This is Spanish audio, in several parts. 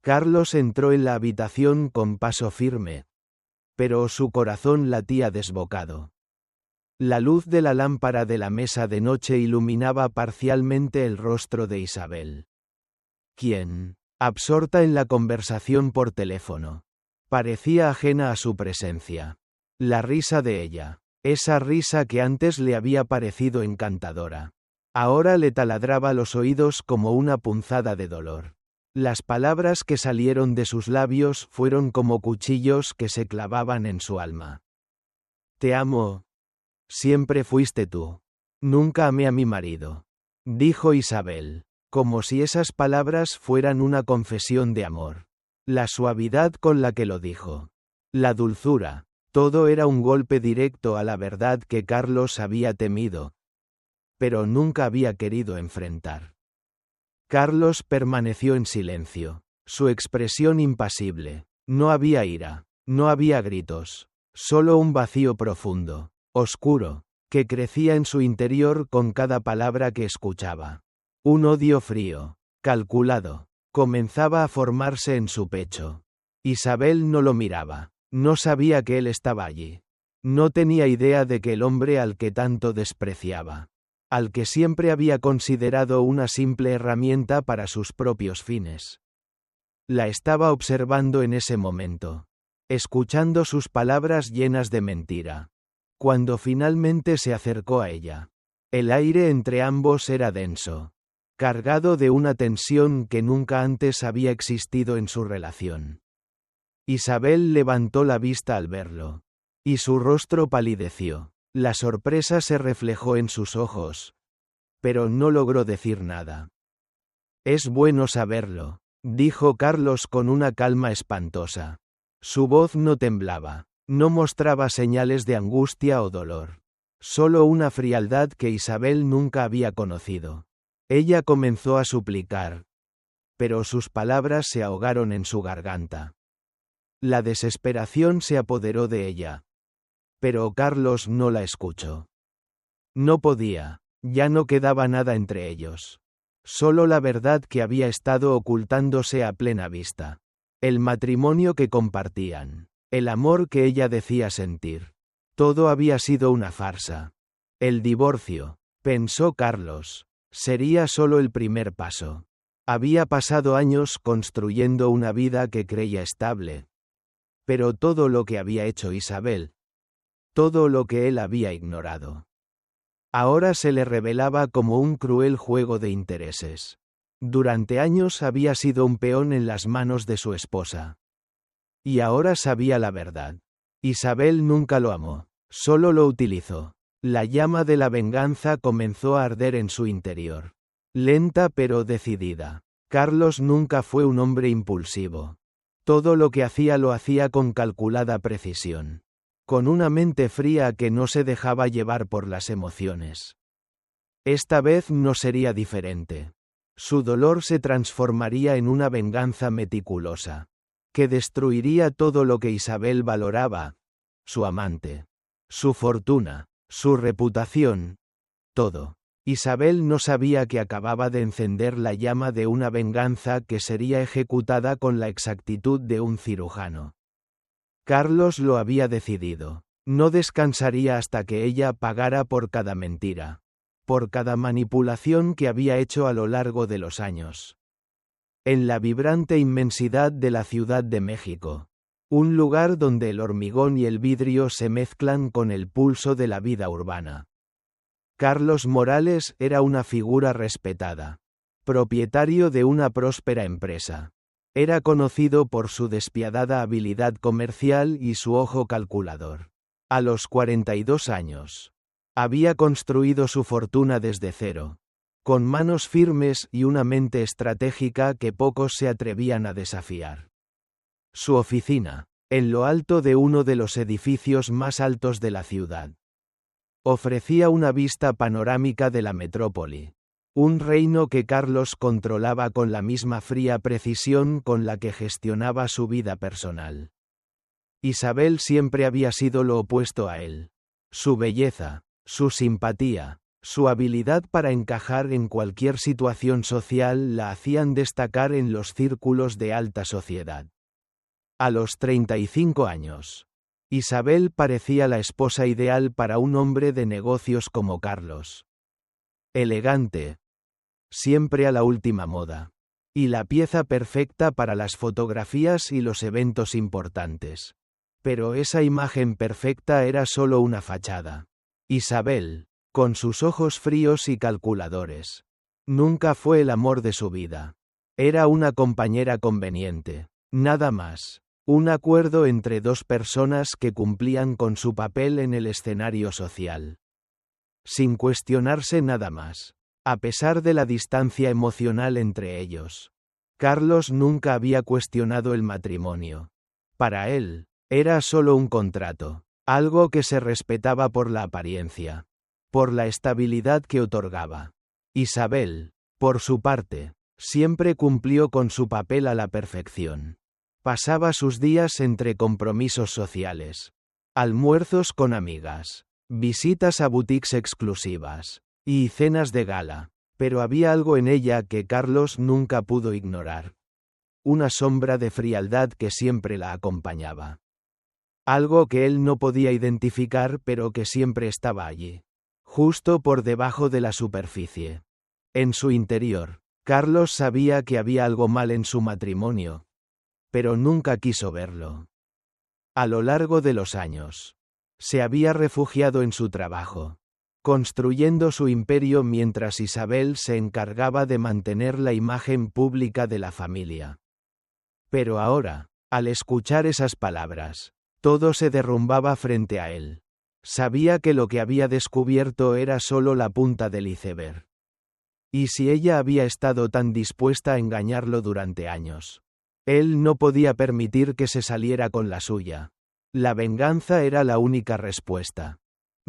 Carlos entró en la habitación con paso firme, pero su corazón latía desbocado. La luz de la lámpara de la mesa de noche iluminaba parcialmente el rostro de Isabel, quien, absorta en la conversación por teléfono, parecía ajena a su presencia. La risa de ella, esa risa que antes le había parecido encantadora, ahora le taladraba los oídos como una punzada de dolor. Las palabras que salieron de sus labios fueron como cuchillos que se clavaban en su alma. Te amo. Siempre fuiste tú. Nunca amé a mi marido, dijo Isabel, como si esas palabras fueran una confesión de amor. La suavidad con la que lo dijo, la dulzura, todo era un golpe directo a la verdad que Carlos había temido, pero nunca había querido enfrentar. Carlos permaneció en silencio, su expresión impasible. No había ira, no había gritos, solo un vacío profundo, oscuro, que crecía en su interior con cada palabra que escuchaba. Un odio frío, calculado, comenzaba a formarse en su pecho. Isabel no lo miraba, no sabía que él estaba allí. No tenía idea de que el hombre al que tanto despreciaba, al que siempre había considerado una simple herramienta para sus propios fines, la estaba observando en ese momento, escuchando sus palabras llenas de mentira. Cuando finalmente se acercó a ella, el aire entre ambos era denso, cargado de una tensión que nunca antes había existido en su relación. Isabel levantó la vista al verlo, y su rostro palideció. La sorpresa se reflejó en sus ojos, pero no logró decir nada. Es bueno saberlo, dijo Carlos con una calma espantosa. Su voz no temblaba, no mostraba señales de angustia o dolor, solo una frialdad que Isabel nunca había conocido. Ella comenzó a suplicar, pero sus palabras se ahogaron en su garganta. La desesperación se apoderó de ella, pero Carlos no la escuchó. No podía, ya no quedaba nada entre ellos. Solo la verdad que había estado ocultándose a plena vista. El matrimonio que compartían, el amor que ella decía sentir. Todo había sido una farsa. El divorcio, pensó Carlos, sería solo el primer paso. Había pasado años construyendo una vida que creía estable. Pero todo lo que había hecho Isabel, todo lo que él había ignorado, ahora se le revelaba como un cruel juego de intereses. Durante años había sido un peón en las manos de su esposa. Y ahora sabía la verdad. Isabel nunca lo amó, solo lo utilizó. La llama de la venganza comenzó a arder en su interior. Lenta pero decidida. Carlos nunca fue un hombre impulsivo. Todo lo que hacía lo hacía con calculada precisión, con una mente fría que no se dejaba llevar por las emociones. Esta vez no sería diferente. Su dolor se transformaría en una venganza meticulosa, que destruiría todo lo que Isabel valoraba, su amante, su fortuna, su reputación, todo. Isabel no sabía que acababa de encender la llama de una venganza que sería ejecutada con la exactitud de un cirujano. Carlos lo había decidido. No descansaría hasta que ella pagara por cada mentira, por cada manipulación que había hecho a lo largo de los años. En la vibrante inmensidad de la Ciudad de México, un lugar donde el hormigón y el vidrio se mezclan con el pulso de la vida urbana, Carlos Morales era una figura respetada, propietario de una próspera empresa. Era conocido por su despiadada habilidad comercial y su ojo calculador. A los 42 años, había construido su fortuna desde cero, con manos firmes y una mente estratégica que pocos se atrevían a desafiar. Su oficina, en lo alto de uno de los edificios más altos de la ciudad, ofrecía una vista panorámica de la metrópoli, un reino que Carlos controlaba con la misma fría precisión con la que gestionaba su vida personal. Isabel siempre había sido lo opuesto a él. Su belleza, su simpatía, Su habilidad para encajar en cualquier situación social la hacían destacar en los círculos de alta sociedad. A los 35 años, Isabel parecía la esposa ideal para un hombre de negocios como Carlos. Elegante, siempre a la última moda, y la pieza perfecta para las fotografías y los eventos importantes. Pero esa imagen perfecta era solo una fachada. Isabel, con sus ojos fríos y calculadores, nunca fue el amor de su vida. Era una compañera conveniente, nada más. Un acuerdo entre dos personas que cumplían con su papel en el escenario social. Sin cuestionarse nada más. A pesar de la distancia emocional entre ellos, Carlos nunca había cuestionado el matrimonio. Para él, era solo un contrato, algo que se respetaba por la apariencia, por la estabilidad que otorgaba. Isabel, por su parte, siempre cumplió con su papel a la perfección. Pasaba sus días entre compromisos sociales, almuerzos con amigas, visitas a boutiques exclusivas, y cenas de gala, pero había algo en ella que Carlos nunca pudo ignorar. Una sombra de frialdad que siempre la acompañaba. Algo que él no podía identificar pero que siempre estaba allí, justo por debajo de la superficie. En su interior, Carlos sabía que había algo mal en su matrimonio, pero nunca quiso verlo. A lo largo de los años, se había refugiado en su trabajo, construyendo su imperio mientras Isabel se encargaba de mantener la imagen pública de la familia. Pero ahora, al escuchar esas palabras, todo se derrumbaba frente a él. Sabía que lo que había descubierto era solo la punta del iceberg. ¿Y si ella había estado tan dispuesta a engañarlo durante años? Él no podía permitir que se saliera con la suya. La venganza era la única respuesta.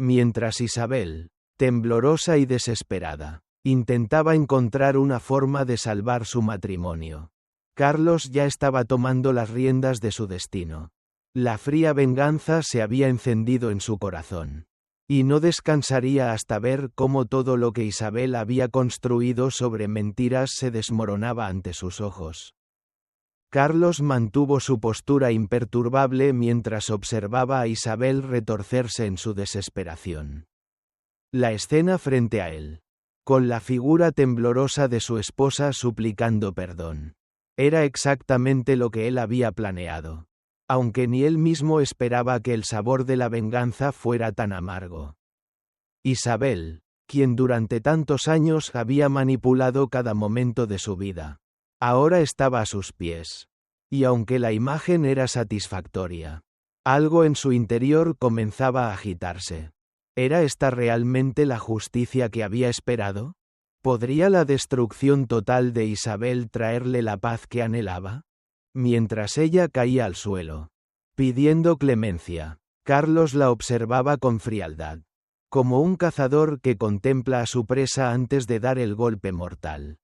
Mientras Isabel, temblorosa y desesperada, intentaba encontrar una forma de salvar su matrimonio, Carlos ya estaba tomando las riendas de su destino. La fría venganza se había encendido en su corazón. Y no descansaría hasta ver cómo todo lo que Isabel había construido sobre mentiras se desmoronaba ante sus ojos. Carlos mantuvo su postura imperturbable mientras observaba a Isabel retorcerse en su desesperación. La escena frente a él, con la figura temblorosa de su esposa suplicando perdón, era exactamente lo que él había planeado, aunque ni él mismo esperaba que el sabor de la venganza fuera tan amargo. Isabel, quien durante tantos años había manipulado cada momento de su vida, ahora estaba a sus pies. Y aunque la imagen era satisfactoria, algo en su interior comenzaba a agitarse. ¿Era esta realmente la justicia que había esperado? ¿Podría la destrucción total de Isabel traerle la paz que anhelaba? Mientras ella caía al suelo, pidiendo clemencia, Carlos la observaba con frialdad, como un cazador que contempla a su presa antes de dar el golpe mortal.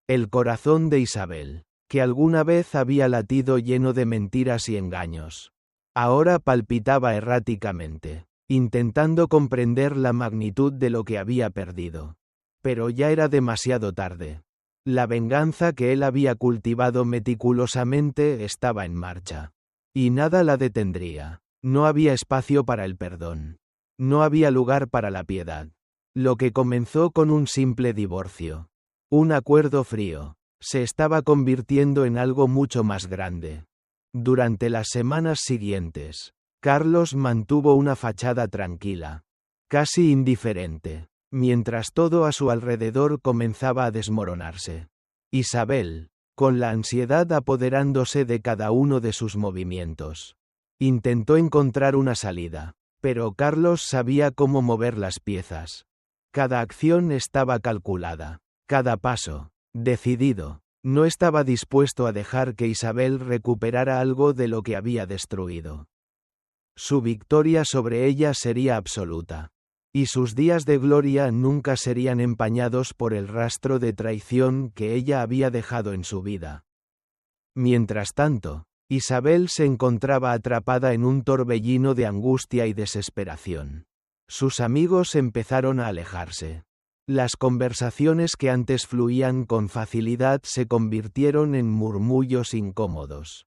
El corazón de Isabel, que alguna vez había latido lleno de mentiras y engaños, ahora palpitaba erráticamente, intentando comprender la magnitud de lo que había perdido. Pero ya era demasiado tarde. La venganza que él había cultivado meticulosamente estaba en marcha. Y nada la detendría. No había espacio para el perdón. No había lugar para la piedad. Lo que comenzó con un simple divorcio, un acuerdo frío, se estaba convirtiendo en algo mucho más grande. Durante las semanas siguientes, Carlos mantuvo una fachada tranquila, casi indiferente, mientras todo a su alrededor comenzaba a desmoronarse. Isabel, con la ansiedad apoderándose de cada uno de sus movimientos, intentó encontrar una salida, pero Carlos sabía cómo mover las piezas. Cada acción estaba calculada, cada paso, decidido. No estaba dispuesto a dejar que Isabel recuperara algo de lo que había destruido. Su victoria sobre ella sería absoluta. Y sus días de gloria nunca serían empañados por el rastro de traición que ella había dejado en su vida. Mientras tanto, Isabel se encontraba atrapada en un torbellino de angustia y desesperación. Sus amigos empezaron a alejarse. Las conversaciones que antes fluían con facilidad se convirtieron en murmullos incómodos.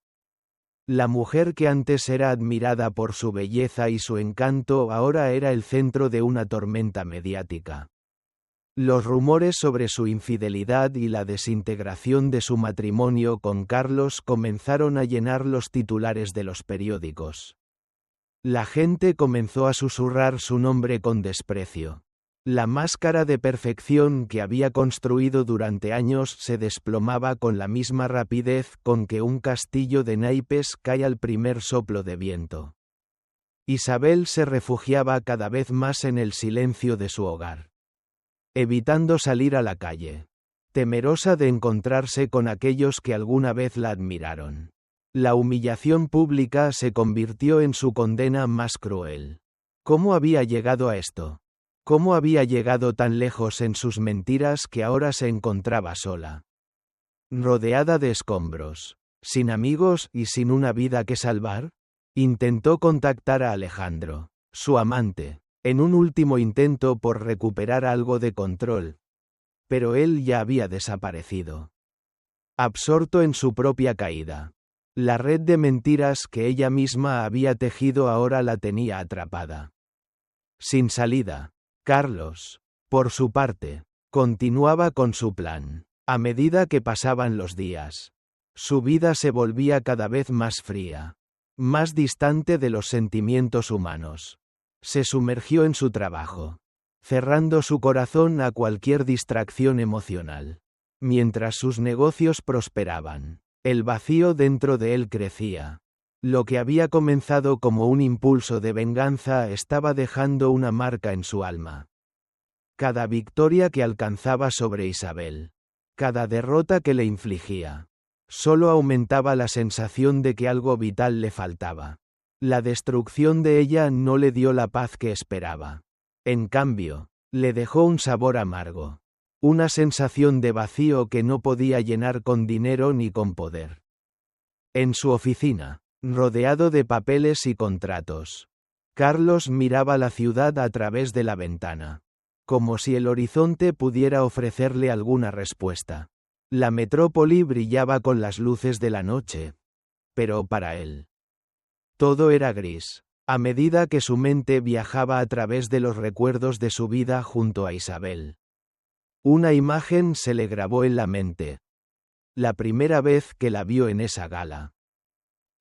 La mujer que antes era admirada por su belleza y su encanto ahora era el centro de una tormenta mediática. Los rumores sobre su infidelidad y la desintegración de su matrimonio con Carlos comenzaron a llenar los titulares de los periódicos. La gente comenzó a susurrar su nombre con desprecio. La máscara de perfección que había construido durante años se desplomaba con la misma rapidez con que un castillo de naipes cae al primer soplo de viento. Isabel se refugiaba cada vez más en el silencio de su hogar, evitando salir a la calle, temerosa de encontrarse con aquellos que alguna vez la admiraron. La humillación pública se convirtió en su condena más cruel. ¿Cómo había llegado a esto? ¿Cómo había llegado tan lejos en sus mentiras que ahora se encontraba sola? Rodeada de escombros, sin amigos y sin una vida que salvar, intentó contactar a Alejandro, su amante, en un último intento por recuperar algo de control. Pero él ya había desaparecido. Absorto en su propia caída. La red de mentiras que ella misma había tejido ahora la tenía atrapada. Sin salida. Carlos, por su parte, continuaba con su plan. A medida que pasaban los días, su vida se volvía cada vez más fría, más distante de los sentimientos humanos. Se sumergió en su trabajo, cerrando su corazón a cualquier distracción emocional. Mientras sus negocios prosperaban, el vacío dentro de él crecía. Lo que había comenzado como un impulso de venganza estaba dejando una marca en su alma. Cada victoria que alcanzaba sobre Isabel, cada derrota que le infligía, solo aumentaba la sensación de que algo vital le faltaba. La destrucción de ella no le dio la paz que esperaba. En cambio, le dejó un sabor amargo, una sensación de vacío que no podía llenar con dinero ni con poder. En su oficina, rodeado de papeles y contratos, Carlos miraba la ciudad a través de la ventana, como si el horizonte pudiera ofrecerle alguna respuesta. La metrópoli brillaba con las luces de la noche, pero para él, todo era gris, a medida que su mente viajaba a través de los recuerdos de su vida junto a Isabel. Una imagen se le grabó en la mente. La primera vez que la vio en esa gala.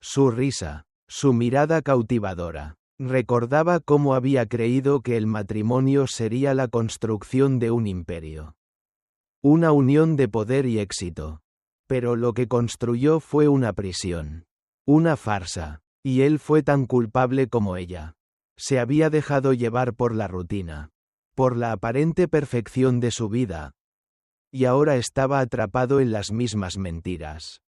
Su risa, su mirada cautivadora. Recordaba cómo había creído que el matrimonio sería la construcción de un imperio. Una unión de poder y éxito. Pero lo que construyó fue una prisión. Una farsa. Y él fue tan culpable como ella. Se había dejado llevar por la rutina, por la aparente perfección de su vida. Y ahora estaba atrapado en las mismas mentiras.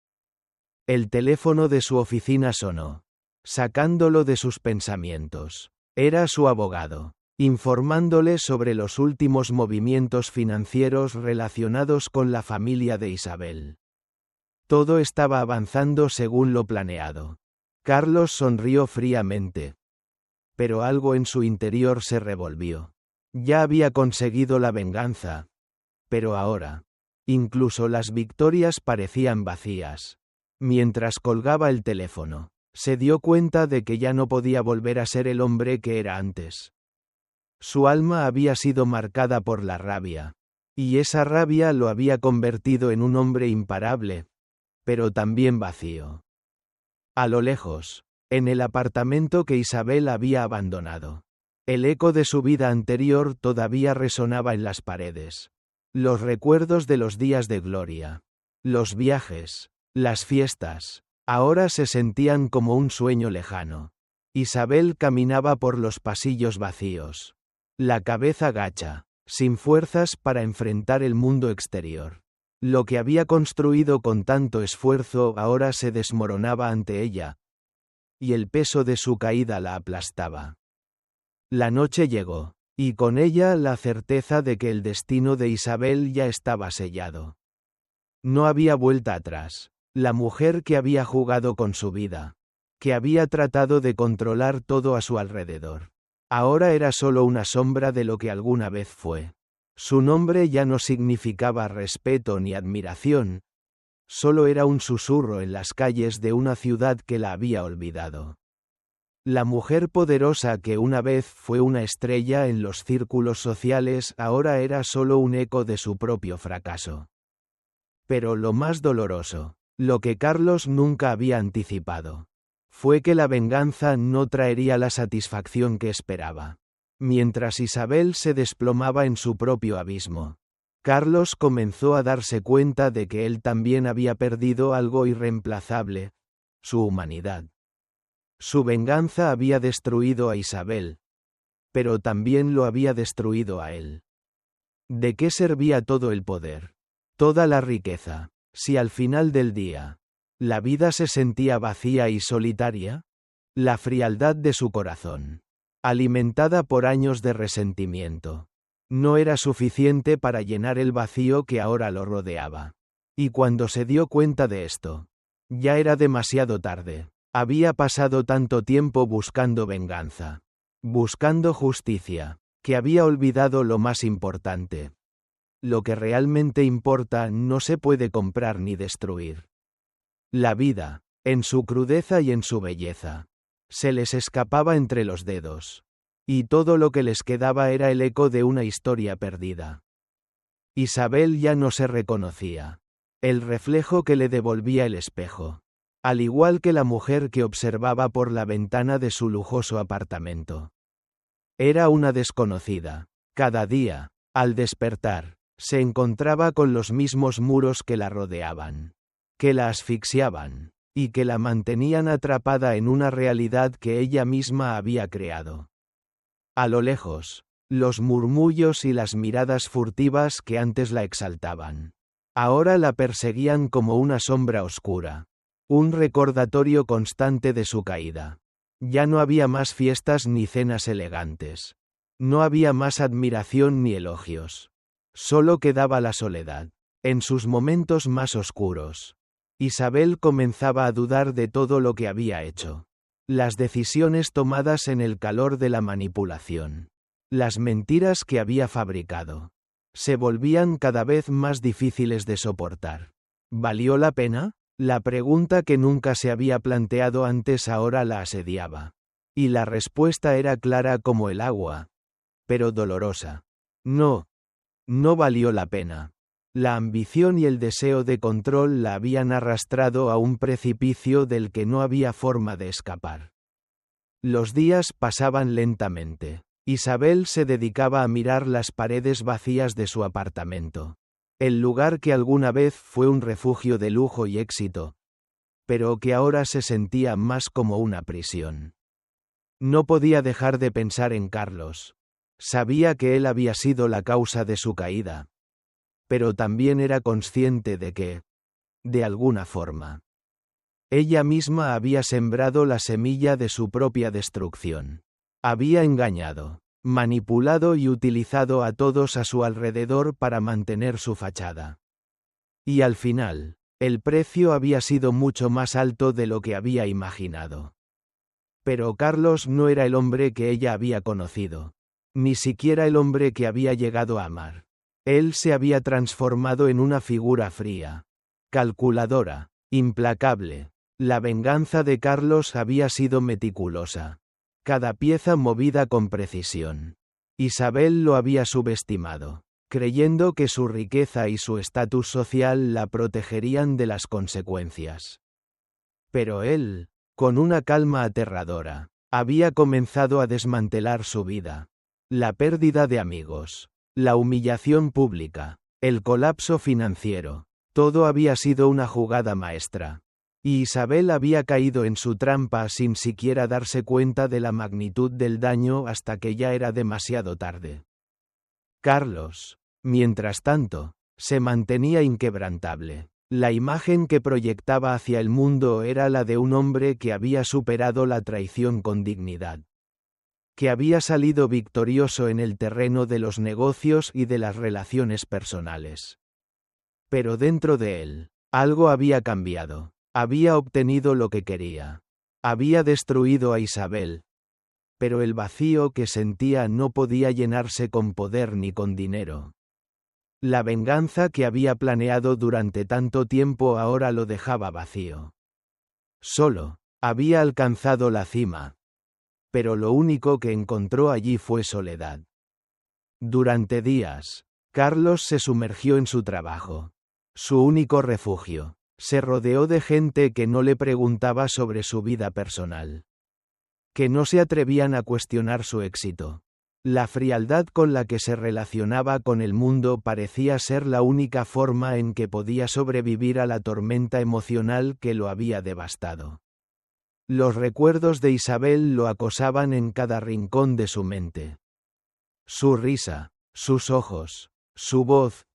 El teléfono de su oficina sonó, sacándolo de sus pensamientos. Era su abogado, informándole sobre los últimos movimientos financieros relacionados con la familia de Isabel. Todo estaba avanzando según lo planeado. Carlos sonrió fríamente. Pero algo en su interior se revolvió. Ya había conseguido la venganza. Pero ahora, incluso las victorias parecían vacías. Mientras colgaba el teléfono, se dio cuenta de que ya no podía volver a ser el hombre que era antes. Su alma había sido marcada por la rabia. Y esa rabia lo había convertido en un hombre imparable, pero también vacío. A lo lejos, en el apartamento que Isabel había abandonado, el eco de su vida anterior todavía resonaba en las paredes. Los recuerdos de los días de gloria, los viajes, las fiestas, ahora se sentían como un sueño lejano. Isabel caminaba por los pasillos vacíos, la cabeza gacha, sin fuerzas para enfrentar el mundo exterior. Lo que había construido con tanto esfuerzo ahora se desmoronaba ante ella, y el peso de su caída la aplastaba. La noche llegó, y con ella la certeza de que el destino de Isabel ya estaba sellado. No había vuelta atrás. La mujer que había jugado con su vida, que había tratado de controlar todo a su alrededor, Ahora era solo una sombra de lo que alguna vez fue. Su nombre ya no significaba respeto ni admiración, solo era un susurro en las calles de una ciudad que la había olvidado. La mujer poderosa que una vez fue una estrella en los círculos sociales ahora era solo un eco de su propio fracaso. Pero lo más doloroso, lo que Carlos nunca había anticipado, fue que la venganza no traería la satisfacción que esperaba. Mientras Isabel se desplomaba en su propio abismo, Carlos comenzó a darse cuenta de que él también había perdido algo irreemplazable: su humanidad. Su venganza había destruido a Isabel, pero también lo había destruido a él. ¿De qué servía todo el poder, toda la riqueza, si al final del día la vida se sentía vacía y solitaria? La frialdad de su corazón, alimentada por años de resentimiento, no era suficiente para llenar el vacío que ahora lo rodeaba. Y cuando se dio cuenta de esto, ya era demasiado tarde. Había pasado tanto tiempo buscando venganza, buscando justicia, que había olvidado lo más importante. Lo que realmente importa no se puede comprar ni destruir. La vida, en su crudeza y en su belleza, se les escapaba entre los dedos, y todo lo que les quedaba era el eco de una historia perdida. Isabel ya no se reconocía, el reflejo que le devolvía el espejo, al igual que la mujer que observaba por la ventana de su lujoso apartamento. Era una desconocida. Cada día, al despertar, se encontraba con los mismos muros que la rodeaban, que la asfixiaban, y que la mantenían atrapada en una realidad que ella misma había creado. A lo lejos, los murmullos y las miradas furtivas que antes la exaltaban, ahora la perseguían como una sombra oscura. Un recordatorio constante de su caída. Ya no había más fiestas ni cenas elegantes. No había más admiración ni elogios. Solo quedaba la soledad. En sus momentos más oscuros, Isabel comenzaba a dudar de todo lo que había hecho. Las decisiones tomadas en el calor de la manipulación. Las mentiras que había fabricado. Se volvían cada vez más difíciles de soportar. ¿Valió la pena? La pregunta que nunca se había planteado antes ahora la asediaba. Y la respuesta era clara como el agua, pero dolorosa. No. No valió la pena. La ambición y el deseo de control la habían arrastrado a un precipicio del que no había forma de escapar. Los días pasaban lentamente. Isabel se dedicaba a mirar las paredes vacías de su apartamento. El lugar que alguna vez fue un refugio de lujo y éxito, pero que ahora se sentía más como una prisión. No podía dejar de pensar en Carlos. Sabía que él había sido la causa de su caída, pero también era consciente de que, de alguna forma, ella misma había sembrado la semilla de su propia destrucción. Había engañado, manipulado y utilizado a todos a su alrededor para mantener su fachada. Y al final, el precio había sido mucho más alto de lo que había imaginado. Pero Carlos no era el hombre que ella había conocido, ni siquiera el hombre que había llegado a amar. Él se había transformado en una figura fría, calculadora, implacable. La venganza de Carlos había sido meticulosa. Cada pieza movida con precisión. Isabel lo había subestimado, creyendo que su riqueza y su estatus social la protegerían de las consecuencias. Pero él, con una calma aterradora, había comenzado a desmantelar su vida. La pérdida de amigos, la humillación pública, el colapso financiero, todo había sido una jugada maestra. Y Isabel había caído en su trampa sin siquiera darse cuenta de la magnitud del daño hasta que ya era demasiado tarde. Carlos, mientras tanto, se mantenía inquebrantable. La imagen que proyectaba hacia el mundo era la de un hombre que había superado la traición con dignidad, que había salido victorioso en el terreno de los negocios y de las relaciones personales. Pero dentro de él, algo había cambiado. Había obtenido lo que quería. Había destruido a Isabel. pero el vacío que sentía no podía llenarse con poder ni con dinero. La venganza que había planeado durante tanto tiempo ahora lo dejaba vacío. Solo había alcanzado la cima, pero lo único que encontró allí fue soledad. Durante días, Carlos se sumergió en su trabajo, su único refugio. Se rodeó de gente que no le preguntaba sobre su vida personal, que no se atrevían a cuestionar su éxito. La frialdad con la que se relacionaba con el mundo parecía ser la única forma en que podía sobrevivir a la tormenta emocional que lo había devastado. Los recuerdos de Isabel lo acosaban en cada rincón de su mente. Su risa, sus ojos, su voz,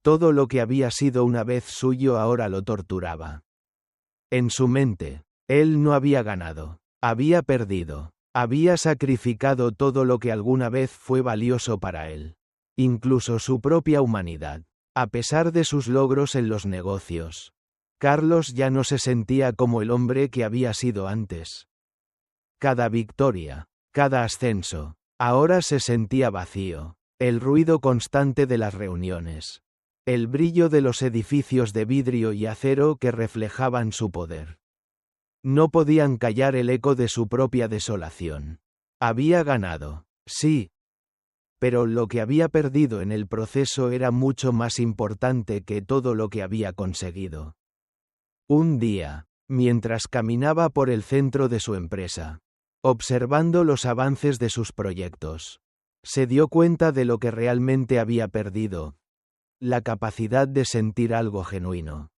todo lo que había sido una vez suyo ahora lo torturaba. En su mente, él no había ganado, había perdido, había sacrificado todo lo que alguna vez fue valioso para él, incluso su propia humanidad. A pesar de sus logros en los negocios, Carlos ya no se sentía como el hombre que había sido antes. Cada victoria, cada ascenso, ahora se sentía vacío, el ruido constante de las reuniones, el brillo de los edificios de vidrio y acero que reflejaban su poder. No podían callar el eco de su propia desolación. Había ganado, sí, pero lo que había perdido en el proceso era mucho más importante que todo lo que había conseguido. Un día, mientras caminaba por el centro de su empresa, observando los avances de sus proyectos, se dio cuenta de lo que realmente había perdido: la capacidad de sentir algo genuino.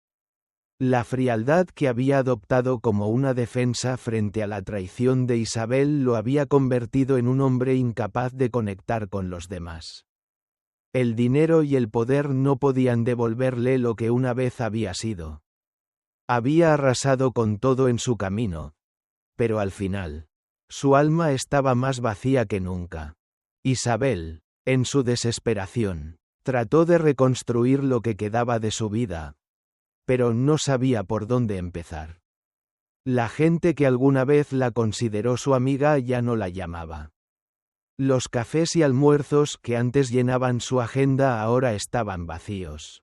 La frialdad que había adoptado como una defensa frente a la traición de Isabel lo había convertido en un hombre incapaz de conectar con los demás. El dinero y el poder no podían devolverle lo que una vez había sido. Había arrasado con todo en su camino, pero al final, su alma estaba más vacía que nunca. Isabel, en su desesperación, trató de reconstruir lo que quedaba de su vida, pero no sabía por dónde empezar. La gente que alguna vez la consideró su amiga ya no la llamaba. Los cafés y almuerzos que antes llenaban su agenda ahora estaban vacíos.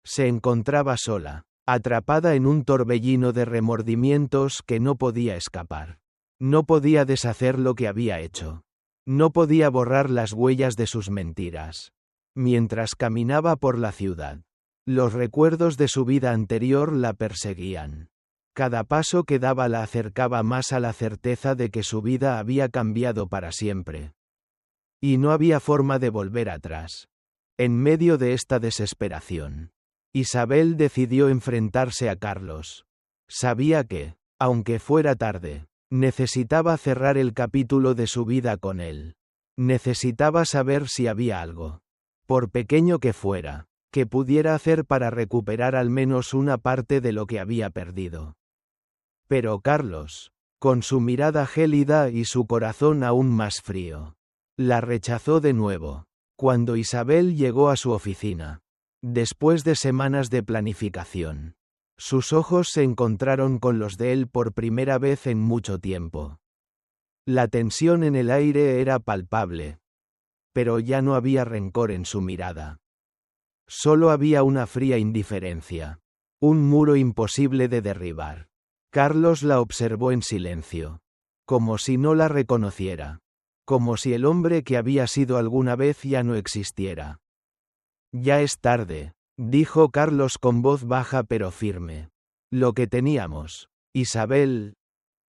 Se encontraba sola, atrapada en un torbellino de remordimientos que no podía escapar. No podía deshacer lo que había hecho. No podía borrar las huellas de sus mentiras. Mientras caminaba por la ciudad, los recuerdos de su vida anterior la perseguían. Cada paso que daba la acercaba más a la certeza de que su vida había cambiado para siempre. Y no había forma de volver atrás. En medio de esta desesperación, Isabel decidió enfrentarse a Carlos. Sabía que, aunque fuera tarde, necesitaba cerrar el capítulo de su vida con él. Necesitaba saber si había algo, por pequeño que fuera, que pudiera hacer para recuperar al menos una parte de lo que había perdido. Pero Carlos, con su mirada gélida y su corazón aún más frío, la rechazó de nuevo, cuando Isabel llegó a su oficina. Después de semanas de planificación, sus ojos se encontraron con los de él por primera vez en mucho tiempo. La tensión en el aire era palpable, pero ya no había rencor en su mirada. Solo había una fría indiferencia, un muro imposible de derribar. Carlos la observó en silencio, como si no la reconociera, como si el hombre que había sido alguna vez ya no existiera. Ya es tarde, dijo Carlos con voz baja pero firme. Lo que teníamos, Isabel,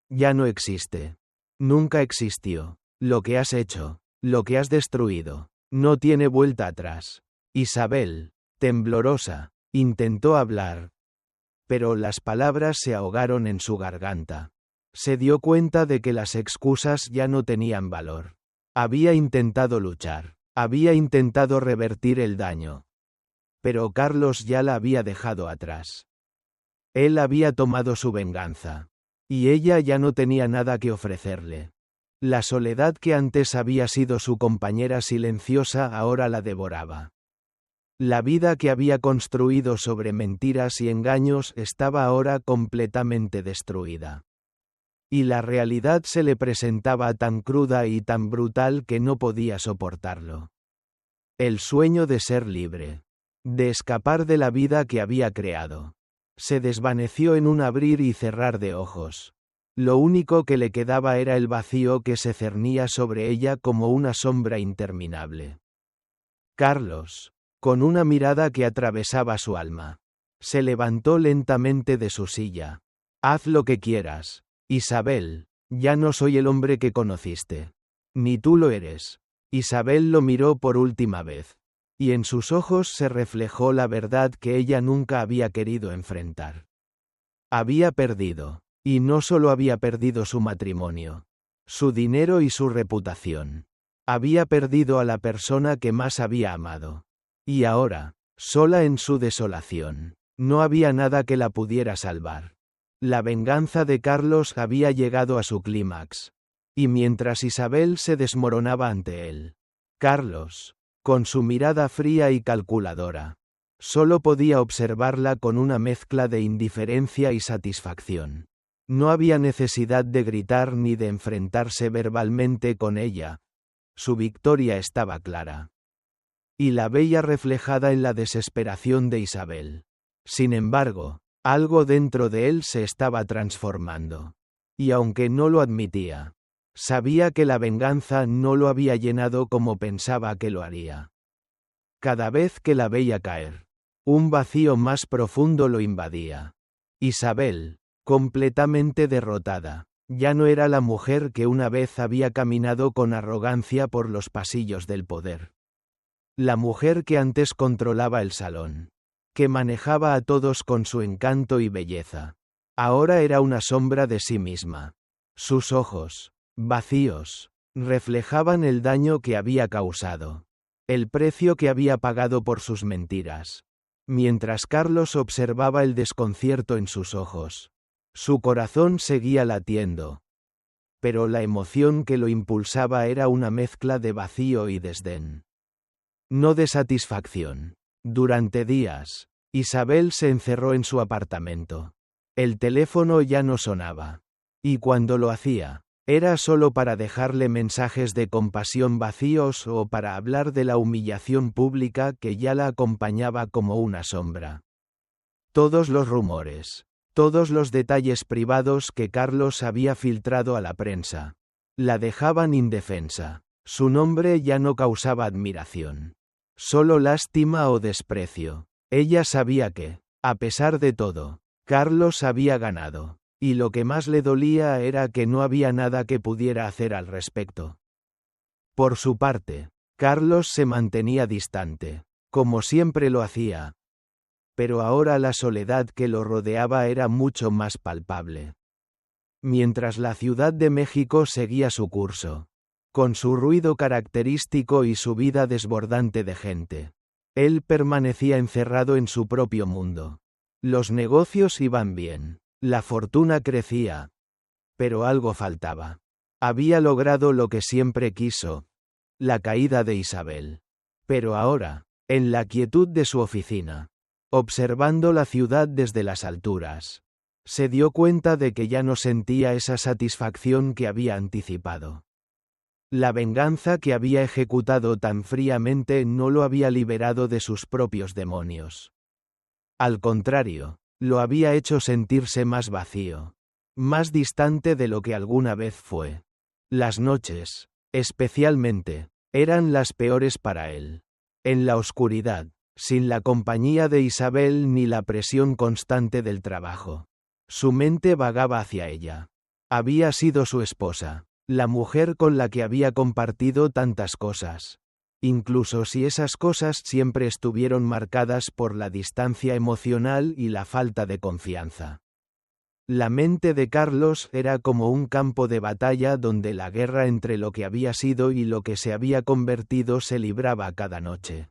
ya no existe. Nunca existió. Lo que has hecho, lo que has destruido, no tiene vuelta atrás. Isabel, temblorosa, intentó hablar, pero las palabras se ahogaron en su garganta. Se dio cuenta de que las excusas ya no tenían valor. Había intentado luchar, había intentado revertir el daño, pero Carlos ya la había dejado atrás. Él había tomado su venganza, y ella ya no tenía nada que ofrecerle. La soledad que antes había sido su compañera silenciosa ahora la devoraba. La vida que había construido sobre mentiras y engaños estaba ahora completamente destruida. y la realidad se le presentaba tan cruda y tan brutal que no podía soportarlo. El sueño de ser libre, de escapar de la vida que había creado, se desvaneció en un abrir y cerrar de ojos. Lo único que le quedaba era el vacío que se cernía sobre ella como una sombra interminable. Carlos, con una mirada que atravesaba su alma, se levantó lentamente de su silla. Haz lo que quieras, Isabel, ya no soy el hombre que conociste. Ni tú lo eres. Isabel lo miró por última vez, y en sus ojos se reflejó la verdad que ella nunca había querido enfrentar. Había perdido, y no solo había perdido su matrimonio, su dinero y su reputación. Había perdido a la persona que más había amado. Y ahora, sola en su desolación, no había nada que la pudiera salvar. La venganza de Carlos había llegado a su clímax. Y mientras Isabel se desmoronaba ante él, Carlos, con su mirada fría y calculadora, solo podía observarla con una mezcla de indiferencia y satisfacción. No había necesidad de gritar ni de enfrentarse verbalmente con ella. Su victoria estaba clara. Y la veía reflejada en la desesperación de Isabel. Sin embargo, algo dentro de él se estaba transformando. Y aunque no lo admitía, sabía que la venganza no lo había llenado como pensaba que lo haría. Cada vez que la veía caer, un vacío más profundo lo invadía. Isabel, completamente derrotada, ya no era la mujer que una vez había caminado con arrogancia por los pasillos del poder. La mujer que antes controlaba el salón, que manejaba a todos con su encanto y belleza, ahora era una sombra de sí misma. Sus ojos, vacíos, reflejaban el daño que había causado, el precio que había pagado por sus mentiras. Mientras Carlos observaba el desconcierto en sus ojos, su corazón seguía latiendo. Pero la emoción que lo impulsaba era una mezcla de vacío y desdén. No de satisfacción. Durante días, Isabel se encerró en su apartamento. El teléfono ya no sonaba. Y cuando lo hacía, era solo para dejarle mensajes de compasión vacíos o para hablar de la humillación pública que ya la acompañaba como una sombra. Todos los rumores, todos los detalles privados que Carlos había filtrado a la prensa, la dejaban indefensa. Su nombre ya no causaba admiración, solo lástima o desprecio. Ella sabía que, a pesar de todo, Carlos había ganado, y lo que más le dolía era que no había nada que pudiera hacer al respecto. Por su parte, Carlos se mantenía distante, como siempre lo hacía. Pero ahora la soledad que lo rodeaba era mucho más palpable. Mientras la Ciudad de México seguía su curso, con su ruido característico y su vida desbordante de gente, él permanecía encerrado en su propio mundo. Los negocios iban bien, la fortuna crecía. Pero algo faltaba. Había logrado lo que siempre quiso, la caída de Isabel. Pero ahora, en la quietud de su oficina, observando la ciudad desde las alturas, se dio cuenta de que ya no sentía esa satisfacción que había anticipado. La venganza que había ejecutado tan fríamente no lo había liberado de sus propios demonios. Al contrario, lo había hecho sentirse más vacío, más distante de lo que alguna vez fue. Las noches, especialmente, eran las peores para él. En la oscuridad, sin la compañía de Isabel ni la presión constante del trabajo. Su mente vagaba hacia ella. Había sido su esposa, la mujer con la que había compartido tantas cosas. Incluso si esas cosas siempre estuvieron marcadas por la distancia emocional y la falta de confianza. La mente de Carlos era como un campo de batalla donde la guerra entre lo que había sido y lo que se había convertido se libraba cada noche.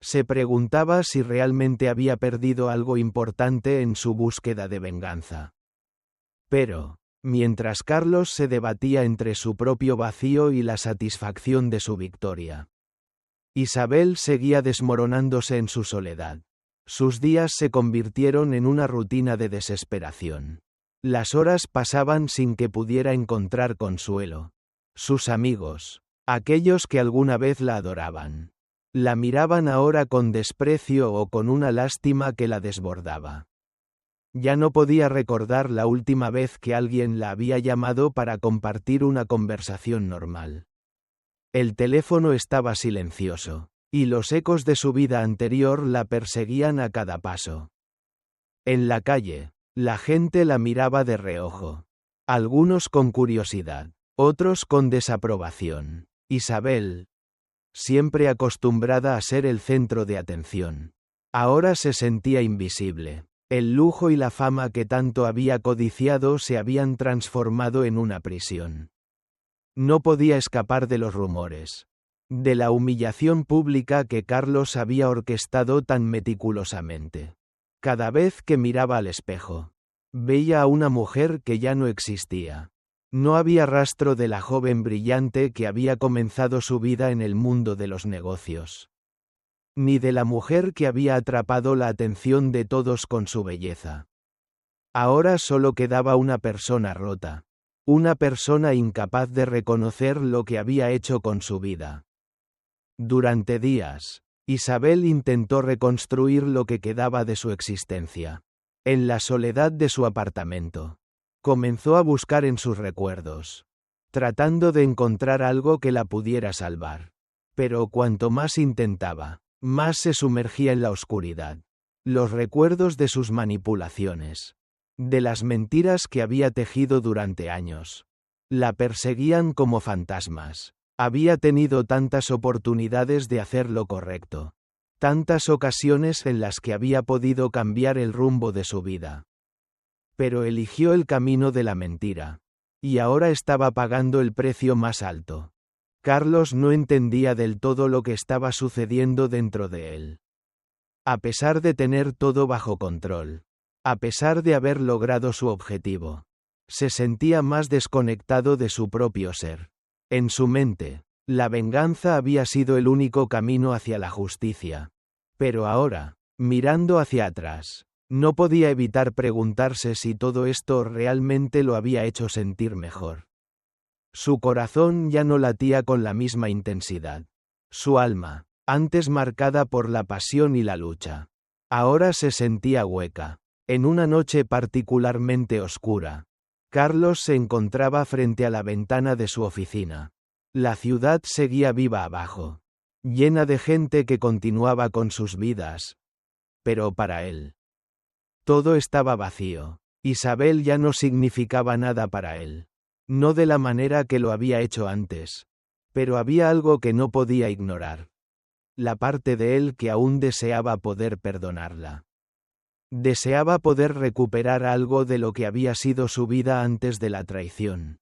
Se preguntaba si realmente había perdido algo importante en su búsqueda de venganza. Pero, mientras Carlos se debatía entre su propio vacío y la satisfacción de su victoria, Isabel seguía desmoronándose en su soledad. Sus días se convirtieron en una rutina de desesperación. Las horas pasaban sin que pudiera encontrar consuelo. Sus amigos, aquellos que alguna vez la adoraban, la miraban ahora con desprecio o con una lástima que la desbordaba. Ya no podía recordar la última vez que alguien la había llamado para compartir una conversación normal. El teléfono estaba silencioso, y los ecos de su vida anterior la perseguían a cada paso. En la calle, la gente la miraba de reojo. Algunos con curiosidad, otros con desaprobación. Isabel, siempre acostumbrada a ser el centro de atención, ahora se sentía invisible. El lujo y la fama que tanto había codiciado se habían transformado en una prisión. No podía escapar de los rumores, de la humillación pública que Carlos había orquestado tan meticulosamente. Cada vez que miraba al espejo, veía a una mujer que ya no existía. No había rastro de la joven brillante que había comenzado su vida en el mundo de los negocios, ni de la mujer que había atrapado la atención de todos con su belleza. Ahora solo quedaba una persona rota, una persona incapaz de reconocer lo que había hecho con su vida. Durante días, Isabel intentó reconstruir lo que quedaba de su existencia. En la soledad de su apartamento, comenzó a buscar en sus recuerdos, tratando de encontrar algo que la pudiera salvar. Pero cuanto más intentaba, más se sumergía en la oscuridad. Los recuerdos de sus manipulaciones, de las mentiras que había tejido durante años, la perseguían como fantasmas. Había tenido tantas oportunidades de hacer lo correcto, tantas ocasiones en las que había podido cambiar el rumbo de su vida. Pero eligió el camino de la mentira, y ahora estaba pagando el precio más alto. Carlos no entendía del todo lo que estaba sucediendo dentro de él. A pesar de tener todo bajo control, a pesar de haber logrado su objetivo, se sentía más desconectado de su propio ser. En su mente, la venganza había sido el único camino hacia la justicia. Pero ahora, mirando hacia atrás, no podía evitar preguntarse si todo esto realmente lo había hecho sentir mejor. Su corazón ya no latía con la misma intensidad. Su alma, antes marcada por la pasión y la lucha, ahora se sentía hueca. En una noche particularmente oscura, Carlos se encontraba frente a la ventana de su oficina. La ciudad seguía viva abajo, llena de gente que continuaba con sus vidas. Pero para él, todo estaba vacío. Isabel ya no significaba nada para él. No de la manera que lo había hecho antes. Pero había algo que no podía ignorar. La parte de él que aún deseaba poder perdonarla. Deseaba poder recuperar algo de lo que había sido su vida antes de la traición.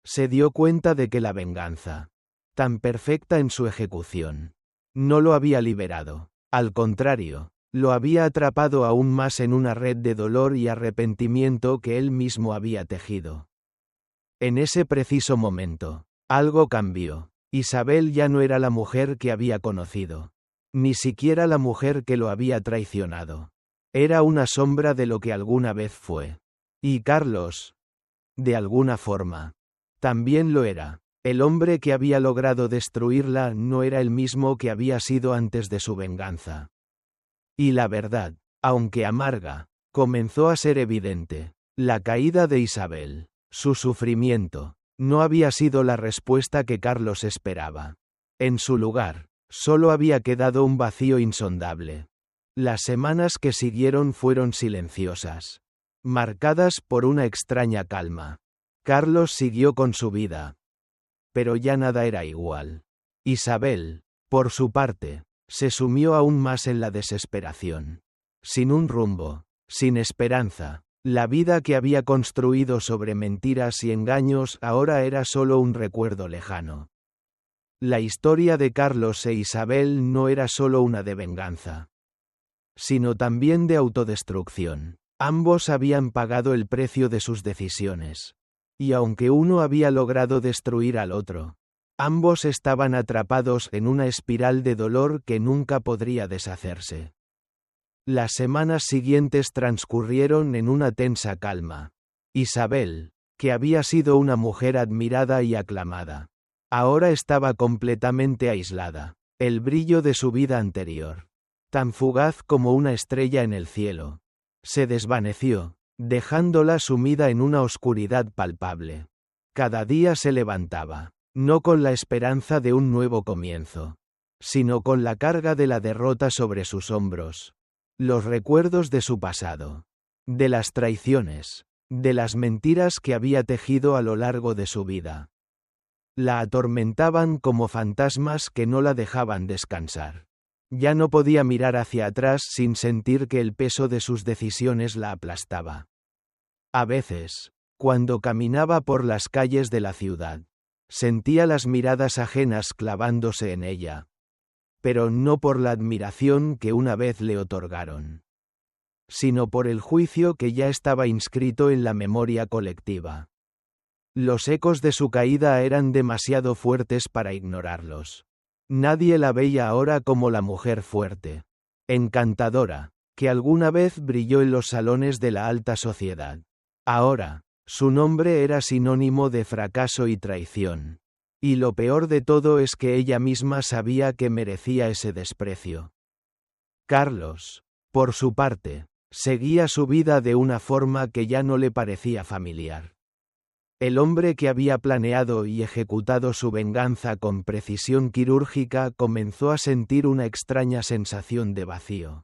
Se dio cuenta de que la venganza, tan perfecta en su ejecución, no lo había liberado. Al contrario, lo había atrapado aún más en una red de dolor y arrepentimiento que él mismo había tejido. En ese preciso momento, algo cambió. Isabel ya no era la mujer que había conocido, ni siquiera la mujer que lo había traicionado. Era una sombra de lo que alguna vez fue. Y Carlos, de alguna forma, también lo era. El hombre que había logrado destruirla no era el mismo que había sido antes de su venganza. Y la verdad, aunque amarga, comenzó a ser evidente. La caída de Isabel, su sufrimiento, no había sido la respuesta que Carlos esperaba. En su lugar, solo había quedado un vacío insondable. Las semanas que siguieron fueron silenciosas, marcadas por una extraña calma. Carlos siguió con su vida. Pero ya nada era igual. Isabel, por su parte, se sumió aún más en la desesperación. Sin un rumbo, sin esperanza, la vida que había construido sobre mentiras y engaños ahora era solo un recuerdo lejano. La historia de Carlos e Isabel no era solo una de venganza, sino también de autodestrucción. Ambos habían pagado el precio de sus decisiones. Y aunque uno había logrado destruir al otro, ambos estaban atrapados en una espiral de dolor que nunca podría deshacerse. Las semanas siguientes transcurrieron en una tensa calma. Isabel, que había sido una mujer admirada y aclamada, ahora estaba completamente aislada. El brillo de su vida anterior, tan fugaz como una estrella en el cielo, se desvaneció, dejándola sumida en una oscuridad palpable. Cada día se levantaba, no con la esperanza de un nuevo comienzo, sino con la carga de la derrota sobre sus hombros. Los recuerdos de su pasado, de las traiciones, de las mentiras que había tejido a lo largo de su vida, la atormentaban como fantasmas que no la dejaban descansar. Ya no podía mirar hacia atrás sin sentir que el peso de sus decisiones la aplastaba. A veces, cuando caminaba por las calles de la ciudad, sentía las miradas ajenas clavándose en ella, pero no por la admiración que una vez le otorgaron, sino por el juicio que ya estaba inscrito en la memoria colectiva. Los ecos de su caída eran demasiado fuertes para ignorarlos. Nadie la veía ahora como la mujer fuerte, encantadora, que alguna vez brilló en los salones de la alta sociedad. Ahora, su nombre era sinónimo de fracaso y traición. Y lo peor de todo es que ella misma sabía que merecía ese desprecio. Carlos, por su parte, seguía su vida de una forma que ya no le parecía familiar. El hombre que había planeado y ejecutado su venganza con precisión quirúrgica comenzó a sentir una extraña sensación de vacío.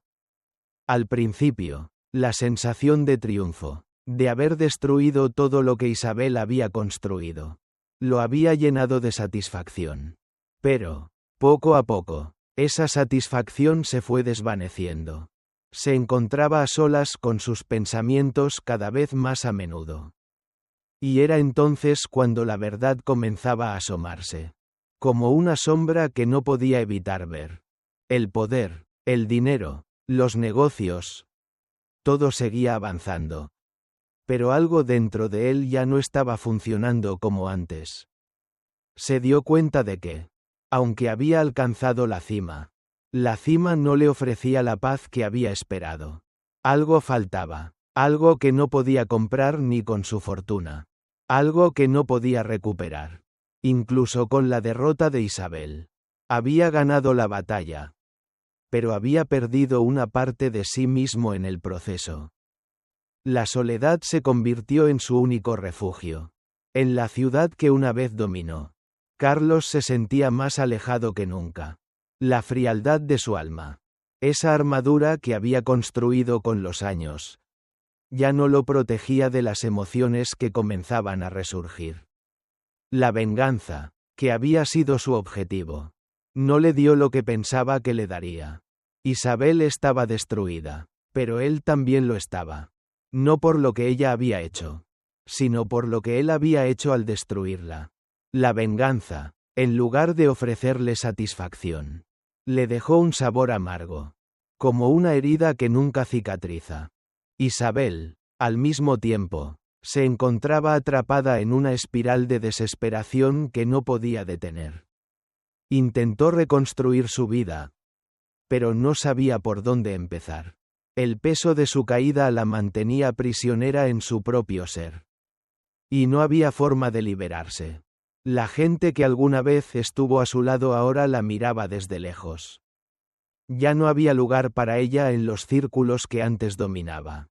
Al principio, la sensación de triunfo, de haber destruido todo lo que Isabel había construido, lo había llenado de satisfacción. Pero, poco a poco, esa satisfacción se fue desvaneciendo. Se encontraba a solas con sus pensamientos cada vez más a menudo. Y era entonces cuando la verdad comenzaba a asomarse, como una sombra que no podía evitar ver. El poder, el dinero, los negocios, todo seguía avanzando. Pero algo dentro de él ya no estaba funcionando como antes. Se dio cuenta de que, aunque había alcanzado la cima no le ofrecía la paz que había esperado. Algo faltaba, algo que no podía comprar ni con su fortuna. Algo que no podía recuperar. Incluso con la derrota de Isabel. Había ganado la batalla, pero había perdido una parte de sí mismo en el proceso. La soledad se convirtió en su único refugio. En la ciudad que una vez dominó, Carlos se sentía más alejado que nunca. La frialdad de su alma, esa armadura que había construido con los años, ya no lo protegía de las emociones que comenzaban a resurgir. La venganza, que había sido su objetivo, no le dio lo que pensaba que le daría. Isabel estaba destruida, pero él también lo estaba. No por lo que ella había hecho, sino por lo que él había hecho al destruirla. La venganza, en lugar de ofrecerle satisfacción, le dejó un sabor amargo, como una herida que nunca cicatriza. Isabel, al mismo tiempo, se encontraba atrapada en una espiral de desesperación que no podía detener. Intentó reconstruir su vida, pero no sabía por dónde empezar. El peso de su caída la mantenía prisionera en su propio ser. Y no había forma de liberarse. La gente que alguna vez estuvo a su lado ahora la miraba desde lejos. Ya no había lugar para ella en los círculos que antes dominaba.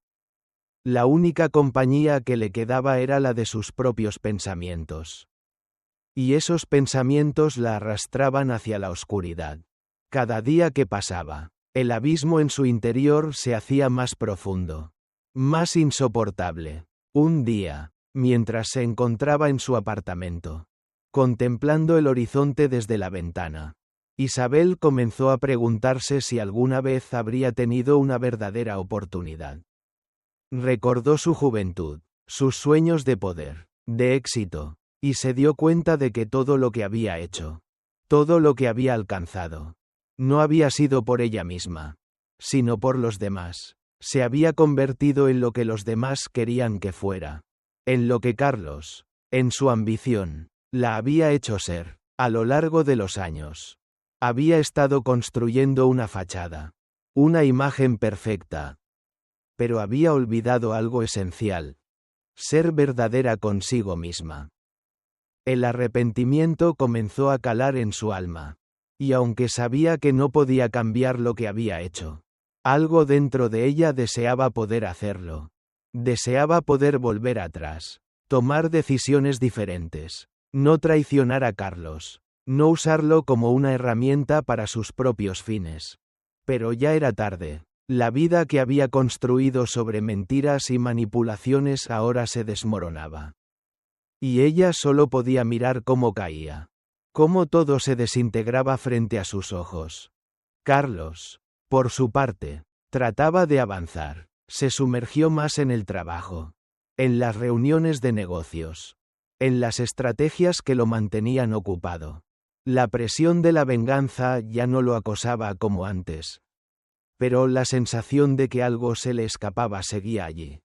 La única compañía que le quedaba era la de sus propios pensamientos. Y esos pensamientos la arrastraban hacia la oscuridad. Cada día que pasaba, el abismo en su interior se hacía más profundo, más insoportable. Un día, mientras se encontraba en su apartamento, contemplando el horizonte desde la ventana, Isabel comenzó a preguntarse si alguna vez habría tenido una verdadera oportunidad. Recordó su juventud, sus sueños de poder, de éxito, y se dio cuenta de que todo lo que había hecho, todo lo que había alcanzado, no había sido por ella misma, sino por los demás. Se había convertido en lo que los demás querían que fuera, en lo que Carlos, en su ambición, la había hecho ser. A lo largo de los años, había estado construyendo una fachada, una imagen perfecta, pero había olvidado algo esencial: ser verdadera consigo misma. El arrepentimiento comenzó a calar en su alma. Y aunque sabía que no podía cambiar lo que había hecho, algo dentro de ella deseaba poder hacerlo. Deseaba poder volver atrás, tomar decisiones diferentes, no traicionar a Carlos, no usarlo como una herramienta para sus propios fines. Pero ya era tarde. La vida que había construido sobre mentiras y manipulaciones ahora se desmoronaba. Y ella solo podía mirar cómo caía. Cómo todo se desintegraba frente a sus ojos. Carlos, por su parte, trataba de avanzar. Se sumergió más en el trabajo, en las reuniones de negocios, en las estrategias que lo mantenían ocupado. La presión de la venganza ya no lo acosaba como antes. Pero la sensación de que algo se le escapaba seguía allí.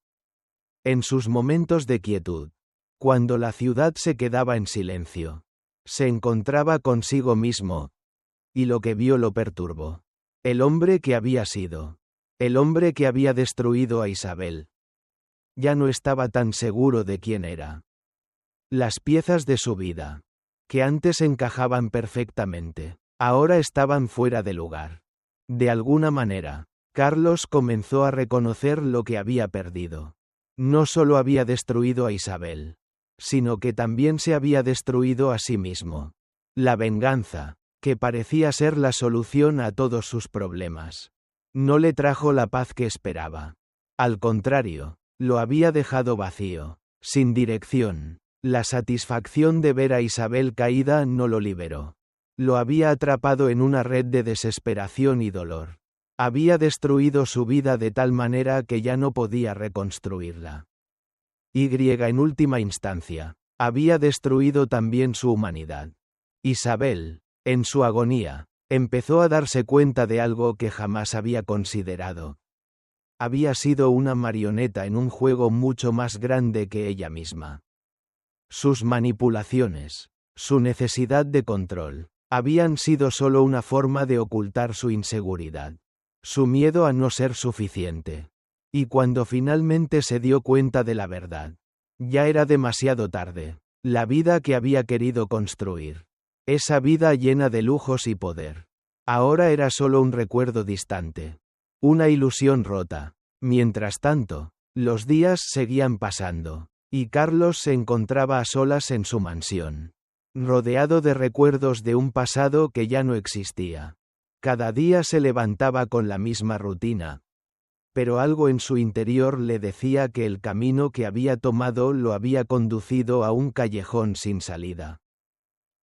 En sus momentos de quietud, cuando la ciudad se quedaba en silencio, se encontraba consigo mismo, y lo que vio lo perturbó. El hombre que había sido. El hombre que había destruido a Isabel. Ya no estaba tan seguro de quién era. Las piezas de su vida, que antes encajaban perfectamente, ahora estaban fuera de lugar. De alguna manera, Carlos comenzó a reconocer lo que había perdido. No solo había destruido a Isabel, sino que también se había destruido a sí mismo. La venganza, que parecía ser la solución a todos sus problemas, no le trajo la paz que esperaba. Al contrario, lo había dejado vacío, sin dirección. La satisfacción de ver a Isabel caída no lo liberó. Lo había atrapado en una red de desesperación y dolor. Había destruido su vida de tal manera que ya no podía reconstruirla. En última instancia, había destruido también su humanidad. Isabel, en su agonía, empezó a darse cuenta de algo que jamás había considerado. Había sido una marioneta en un juego mucho más grande que ella misma. Sus manipulaciones, su necesidad de control, habían sido solo una forma de ocultar su inseguridad, su miedo a no ser suficiente. Y cuando finalmente se dio cuenta de la verdad, ya era demasiado tarde. La vida que había querido construir, esa vida llena de lujos y poder, ahora era solo un recuerdo distante, una ilusión rota. Mientras tanto, los días seguían pasando, y Carlos se encontraba a solas en su mansión, rodeado de recuerdos de un pasado que ya no existía. Cada día se levantaba con la misma rutina, pero algo en su interior le decía que el camino que había tomado lo había conducido a un callejón sin salida.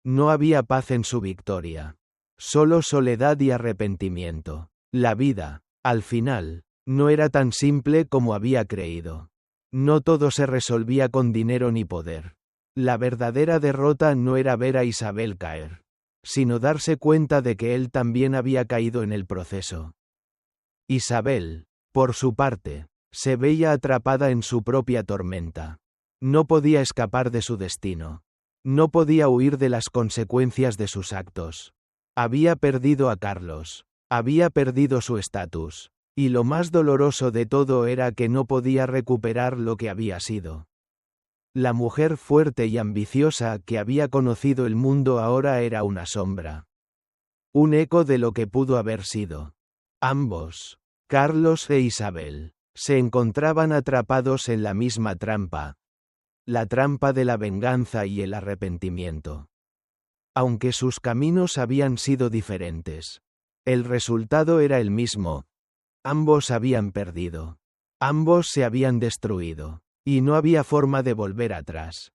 No había paz en su victoria, solo soledad y arrepentimiento. La vida, al final, no era tan simple como había creído. No todo se resolvía con dinero ni poder. La verdadera derrota no era ver a Isabel caer, sino darse cuenta de que él también había caído en el proceso. Isabel, por su parte, se veía atrapada en su propia tormenta. No podía escapar de su destino. No podía huir de las consecuencias de sus actos. Había perdido a Carlos. Había perdido su estatus. Y lo más doloroso de todo era que no podía recuperar lo que había sido. La mujer fuerte y ambiciosa que había conocido el mundo ahora era una sombra. Un eco de lo que pudo haber sido. Ambos, Carlos e Isabel, se encontraban atrapados en la misma trampa. La trampa de la venganza y el arrepentimiento. Aunque sus caminos habían sido diferentes, el resultado era el mismo. Ambos habían perdido. Ambos se habían destruido. Y no había forma de volver atrás.